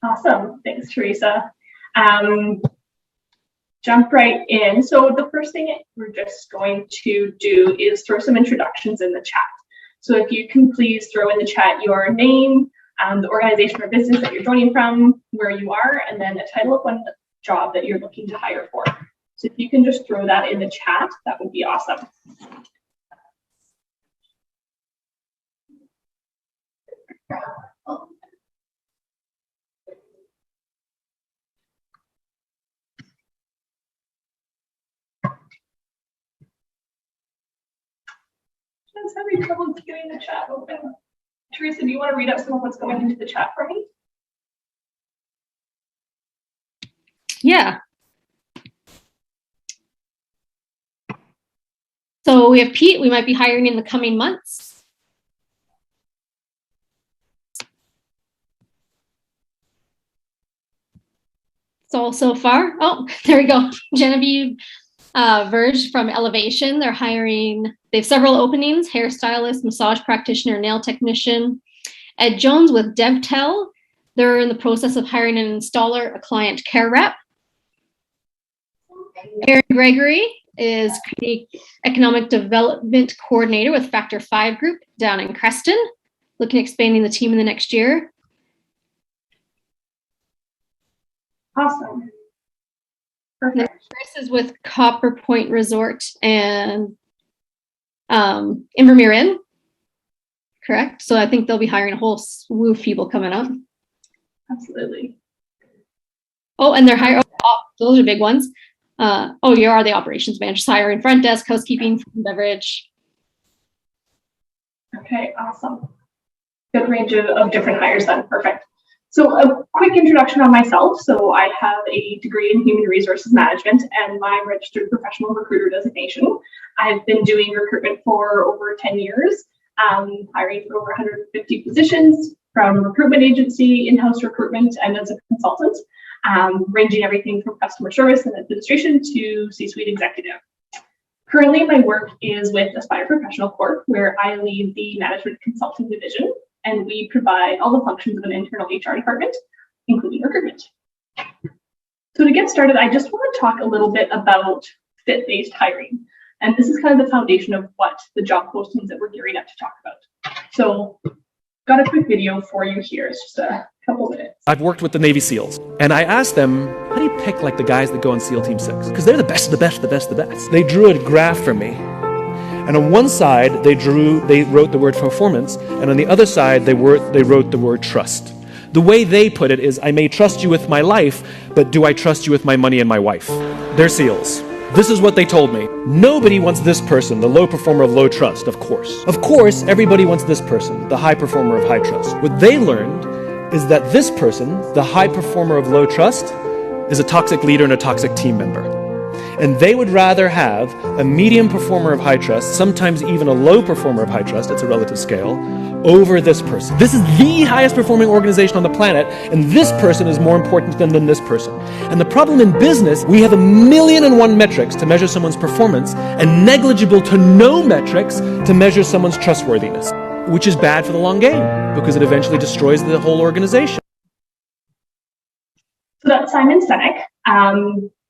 Awesome. Thanks, Teresa. Jump right in. So the first thing we're just going to do is throw some introductions in the chat. So if you can please throw in the chat your name, the organization or business that you're joining from, where you are, and then a title of one job that you're looking to hire for. So if you can just throw that in the chat, that would be awesome. Just having trouble getting the chat open. Teresa, do you want to read out some of what's going into the chat for me? Yeah. So we have Pete, we might be hiring in the coming months. It's all so far. Oh, there we go. Genevieve Verge from Elevation. They're hiring, they have several openings: hairstylist, massage practitioner, nail technician. Ed Jones with DevTel. They're in the process of hiring an installer, a client care rep. Aaron Gregory is economic development coordinator with Factor 5 Group down in Creston, looking at expanding the team in the next year. Awesome. Perfect. Chris is with Copper Point Resort and Invermere Inn, correct? So I think they'll be hiring a whole slew of people coming up. Absolutely. Oh, and they're hiring, oh, those are big ones. Oh, you are the operations manager, hiring front desk, housekeeping, food and beverage. Okay, awesome. Good range of different hires then, perfect. So a quick introduction on myself. So I have a degree in human resources management and my registered professional recruiter designation. I've been doing recruitment for over 10 years, hiring for over 150 positions from recruitment agency, in-house recruitment, and as a consultant. Ranging everything from customer service and administration to C-suite executive. Currently, my work is with Aspire Professional Corp, where I lead the management consulting division, and we provide all the functions of an internal HR department, including recruitment. So to get started, I just want to talk a little bit about fit-based hiring. And this is kind of the foundation of what the job postings that we're gearing up to talk about. So got a quick video for you here. It's just a couple minutes. I've worked with the Navy SEALs, and I asked them, how do you pick like the guys that go on SEAL Team 6? Because they're the best, the best, the best, the best. They drew a graph for me. And on one side, they wrote the word performance, and on the other side, they wrote the word trust. The way they put it is, I may trust you with my life, but do I trust you with my money and my wife? They're SEALs. This is what they told me. Nobody wants this person, the low performer of low trust, of course. Of course, everybody wants this person, the high performer of high trust. What they learned is that this person, the high performer of low trust, is a toxic leader and a toxic team member. And they would rather have a medium performer of high trust, sometimes even a low performer of high trust, it's a relative scale, over this person. This is the highest performing organization on the planet, and this person is more important than this person. And the problem in business, we have 1,000,001 metrics to measure someone's performance and negligible to no metrics to measure someone's trustworthiness, which is bad for the long game because it eventually destroys the whole organization. So that's Simon Sinek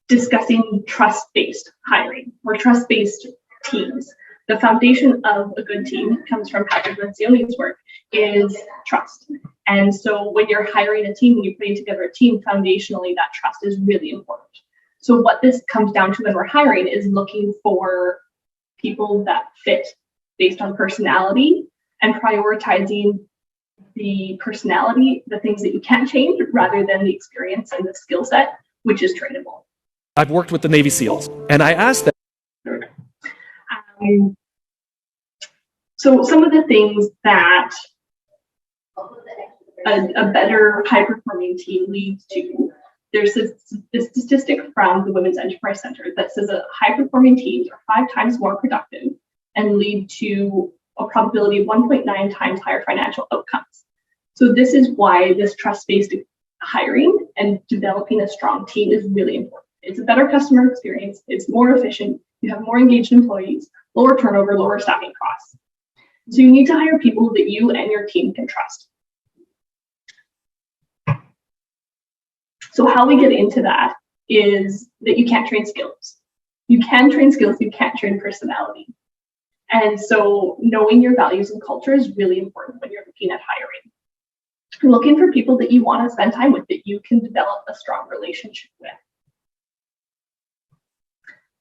discussing trust-based hiring or trust-based teams. The foundation of a good team comes from Patrick Lencioni's work is trust. And so when you're hiring a team, when you're putting together a team, foundationally, that trust is really important. So what this comes down to when we're hiring is looking for people that fit based on personality and prioritizing the personality, the things that you can't change, rather than the experience and the skill set, which is trainable. I've worked with the Navy SEALs, and I asked them. So some of the things that a better high-performing team leads to, there's this statistic from the Women's Enterprise Center that says that high-performing teams are 5 times more productive and lead to a probability of 1.9 times higher financial outcomes. So this is why this trust-based hiring and developing a strong team is really important. It's a better customer experience. It's more efficient. You have more engaged employees, lower turnover, lower staffing costs. So you need to hire people that you and your team can trust. So how we get into that is that you can't train skills. You can train skills, you can't train personality. And so knowing your values and culture is really important when you're looking at hiring. You're looking for people that you want to spend time with, that you can develop a strong relationship with.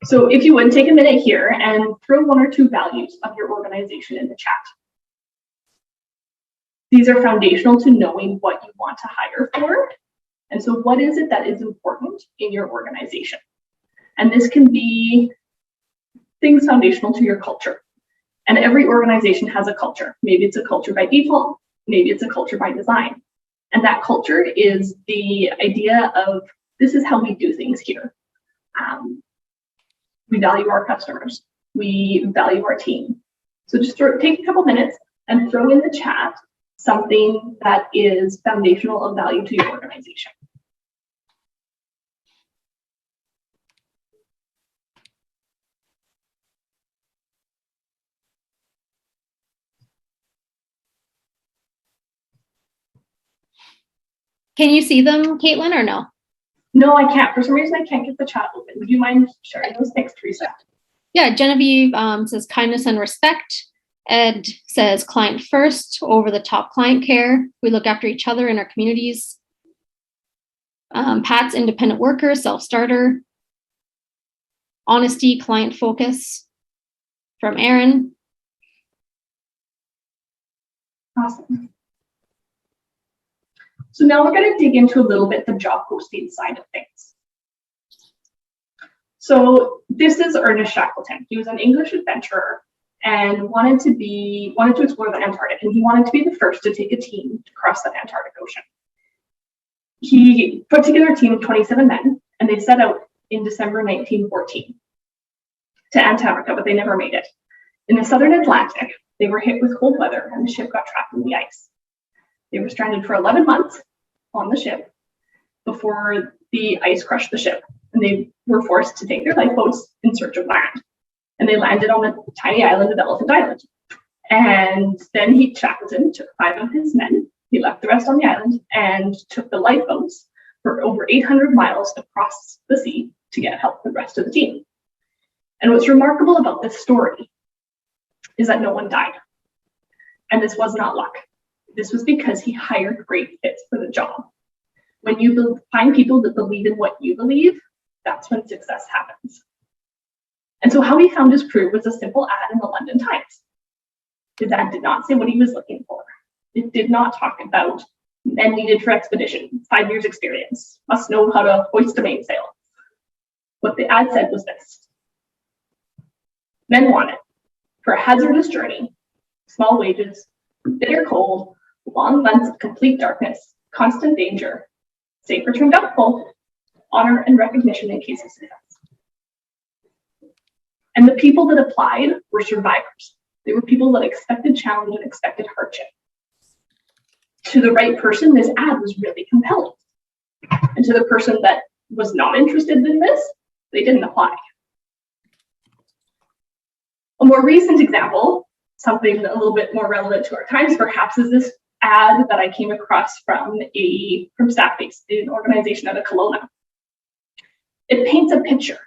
So if you would take a minute here and throw one or two values of your organization in the chat. These are foundational to knowing what you want to hire for. And so what is it that is important in your organization? And this can be things foundational to your culture. And every organization has a culture. Maybe it's a culture by default, maybe it's a culture by design. And that culture is the idea of, this is how we do things here. We value our customers. We value our team. So just take a couple minutes and throw in the chat something that is foundational of value to your organization. Can you see them, Caitlin, or no? No, I can't. For some reason, I can't get the chat open. Would you mind sharing those? Thanks, Teresa. Yeah, Genevieve says kindness and respect. Ed says client first, over the top client care. We look after each other in our communities. Pat's independent worker, self-starter. Honesty, client focus from Aaron. Awesome. So now we're going to dig into a little bit the job posting side of things. So this is Ernest Shackleton. He was an English adventurer and wanted to explore the Antarctic, and he wanted to be the first to take a team to cross the Antarctic Ocean. He put together a team of 27 men, and they set out in December 1914 to Antarctica, but they never made it. In the southern Atlantic, they were hit with cold weather, and the ship got trapped in the ice. They were stranded for 11 months on the ship before the ice crushed the ship, and they were forced to take their lifeboats in search of land. And they landed on the tiny island of Elephant Island. And then Shackleton took 5 of his men, he left the rest on the island, and took the lifeboats for over 800 miles across the sea to get help for the rest of the team. And what's remarkable about this story is that no one died. And this was not luck. This was because he hired great fits for the job. When you find people that believe in what you believe, that's when success happens. And so how he found his crew was a simple ad in the London Times. His ad did not say what he was looking for. It did not talk about men needed for expedition, 5 years experience, must know how to hoist a mainsail. What the ad said was this: men wanted for a hazardous journey, small wages, bitter cold, long months of complete darkness, constant danger, safe return doubtful, honor and recognition in case of success. And the people that applied were survivors. They were people that expected challenge and expected hardship. To the right person, this ad was really compelling. And to the person that was not interested in this, they didn't apply. A more recent example, something a little bit more relevant to our times perhaps, is this ad that I came across from TrustBased, an organization out of Kelowna. It paints a picture.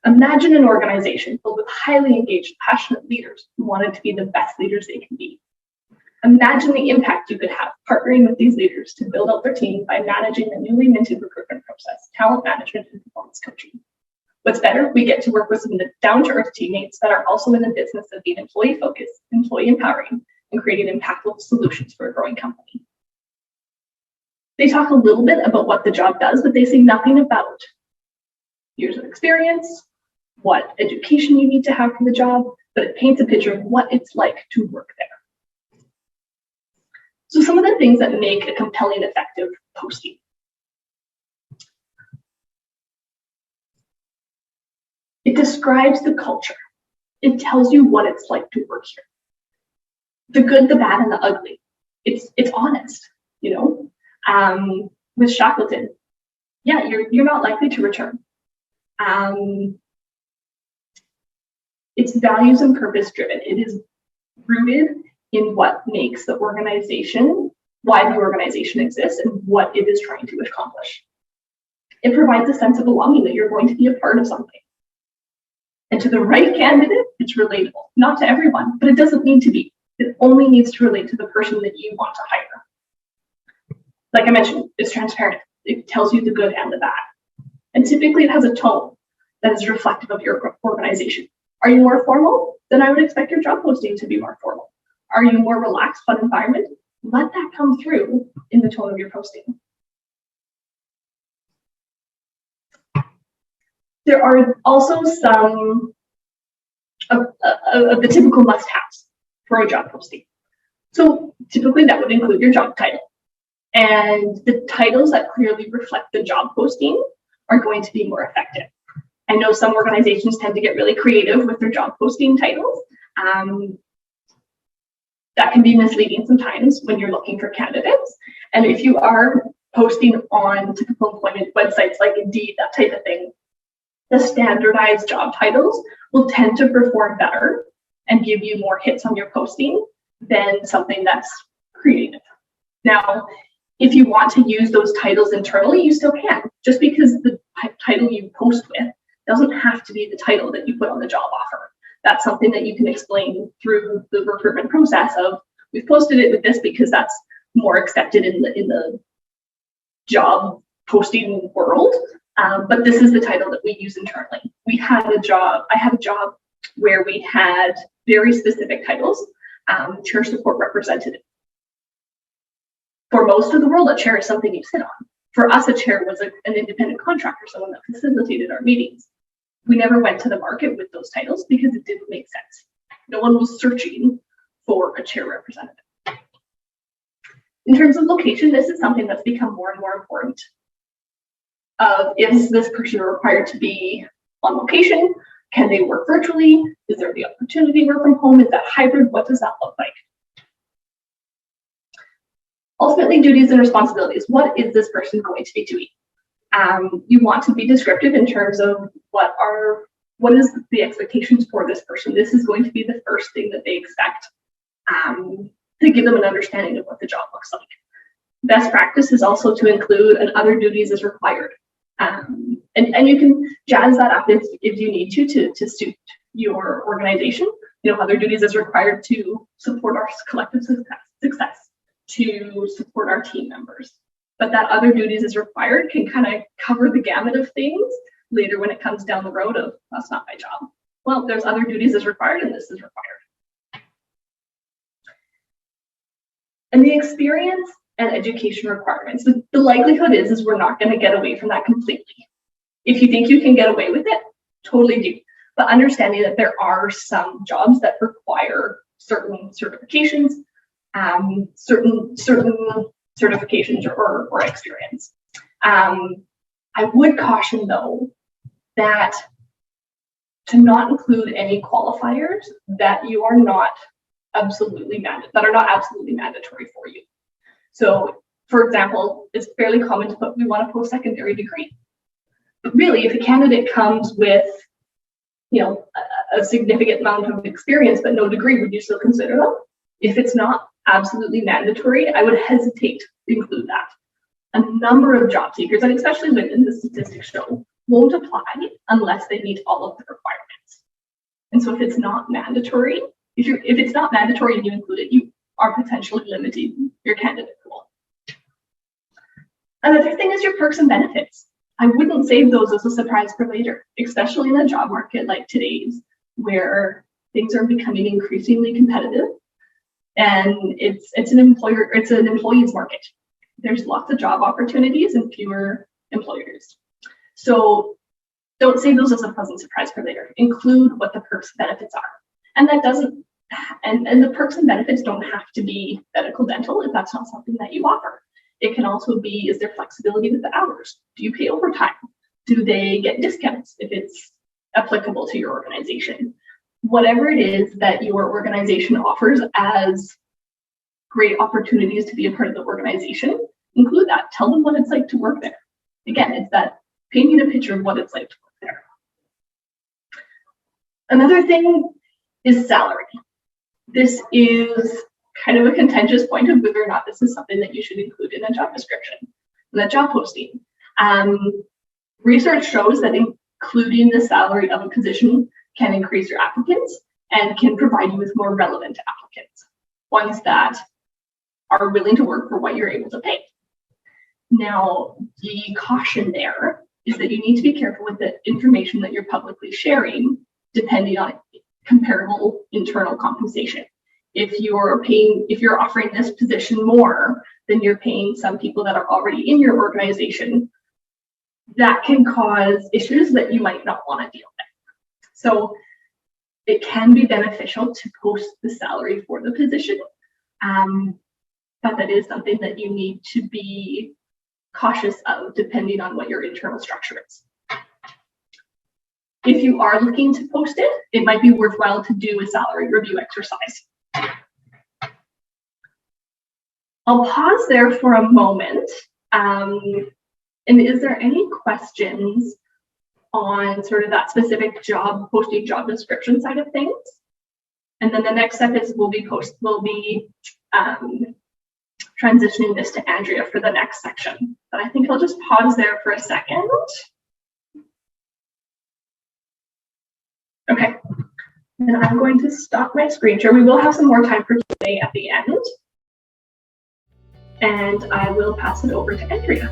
Imagine an organization filled with highly engaged, passionate leaders who wanted to be the best leaders they can be. Imagine the impact you could have partnering with these leaders to build out their team by managing the newly minted recruitment process, talent management, and performance coaching. What's better, we get to work with some down-to-earth teammates that are also in the business of being employee-focused, employee-empowering, and creating impactful solutions for a growing company. They talk a little bit about what the job does, but they say nothing about years of experience, what education you need to have for the job, but it paints a picture of what it's like to work there. So some of the things that make a compelling, effective posting. It describes the culture. It tells you what it's like to work here. The good, the bad, and the ugly. It's honest, you know. With Shackleton, yeah, you're not likely to return. It's values and purpose driven. It is rooted in what makes the organization, why the organization exists, and what it is trying to accomplish. It provides a sense of belonging that you're going to be a part of something. And to the right candidate, it's relatable. Not to everyone, but it doesn't need to be. It only needs to relate to the person that you want to hire. Like I mentioned, it's transparent. It tells you the good and the bad. And typically it has a tone that is reflective of your organization. Are you more formal? Then I would expect your job posting to be more formal. Are you more relaxed, fun environment? Let that come through in the tone of your posting. There are also some of the typical must-haves for a job posting. So typically that would include your job title. And the titles that clearly reflect the job posting are going to be more effective. I know some organizations tend to get really creative with their job posting titles. That can be misleading sometimes when you're looking for candidates. And if you are posting on typical employment websites like Indeed, that type of thing, the standardized job titles will tend to perform better and give you more hits on your posting than something that's creative. Now, if you want to use those titles internally, you still can. Just because the title you post with doesn't have to be the title that you put on the job offer. That's something that you can explain through the recruitment process of, we've posted it with this because that's more accepted in the job posting world. But this is the title that we use internally. I had a job where we had very specific titles, chair support representative. For most of the world, a chair is something you sit on. For us, a chair was an independent contractor, someone that facilitated our meetings. We never went to the market with those titles because it didn't make sense. No one was searching for a chair representative. In terms of location, this is something that's become more and more important. Is this person required to be on location? Can they work virtually? Is there the opportunity to work from home? Is that hybrid? What does that look like? Ultimately, duties and responsibilities. What is this person going to be doing? You want to be descriptive in terms of what is the expectations for this person. This is going to be the first thing that they expect, to give them an understanding of what the job looks like. Best practice is also to include an other duties as required. And you can jazz that up if you need to suit your organization. Other duties as required to support our collective success, to support our team members. But that other duties as required can kind of cover the gamut of things later when it comes down the road of, that's not my job. Well, there's other duties as required and this is required. And the experience and education requirements. The likelihood is we're not going to get away from that completely. If you think you can get away with it, totally do. But understanding that there are some jobs that require certain certifications, certain certifications or experience. I would caution though that to not include any qualifiers that you are not absolutely mandatory for you. So, for example, it's fairly common to put, we want a post-secondary degree. But really, if a candidate comes with, a significant amount of experience but no degree, would you still consider them? If it's not absolutely mandatory, I would hesitate to include that. A number of job seekers, and especially women, the statistics show, won't apply unless they meet all of the requirements. And so if it's not mandatory, if it's not mandatory and you include it, you are potentially limiting your candidate pool. Another thing is your perks and benefits. I wouldn't save those as a surprise for later, especially in a job market like today's, where things are becoming increasingly competitive. And it's an employee's market. There's lots of job opportunities and fewer employers. So don't save those as a pleasant surprise for later. Include what the perks and benefits are. And that doesn't, and the perks and benefits don't have to be medical, dental if that's not something that you offer. It can also be, is there flexibility with the hours? Do you pay overtime? Do they get discounts if it's applicable to your organization? Whatever it is that your organization offers as great opportunities to be a part of the organization, include that. Tell them what it's like to work there. Again, it's that painting a picture of what it's like to work there. Another thing is salary. This is kind of a contentious point of whether or not this is something that you should include in a job description, in a job posting. Research shows that including the salary of a position can increase your applicants and can provide you with more relevant applicants, ones that are willing to work for what you're able to pay. Now, the caution there is that you need to be careful with the information that you're publicly sharing, depending on comparable internal compensation. If you're offering this position more than you're paying some people that are already in your organization, that can cause issues that you might not want to deal with. So it can be beneficial to post the salary for the position, but that is something that you need to be cautious of depending on what your internal structure is. If you are looking to post it, it might be worthwhile to do a salary review exercise. I'll pause there for a moment. And is there any questions on sort of that specific job posting, job description side of things? And then the next step is we'll be transitioning this to Andrea for the next section. But I think I'll just pause there for a second. Okay, and I'm going to stop my screen share. We will have some more time for Q&A at the end. And I will pass it over to Andrea.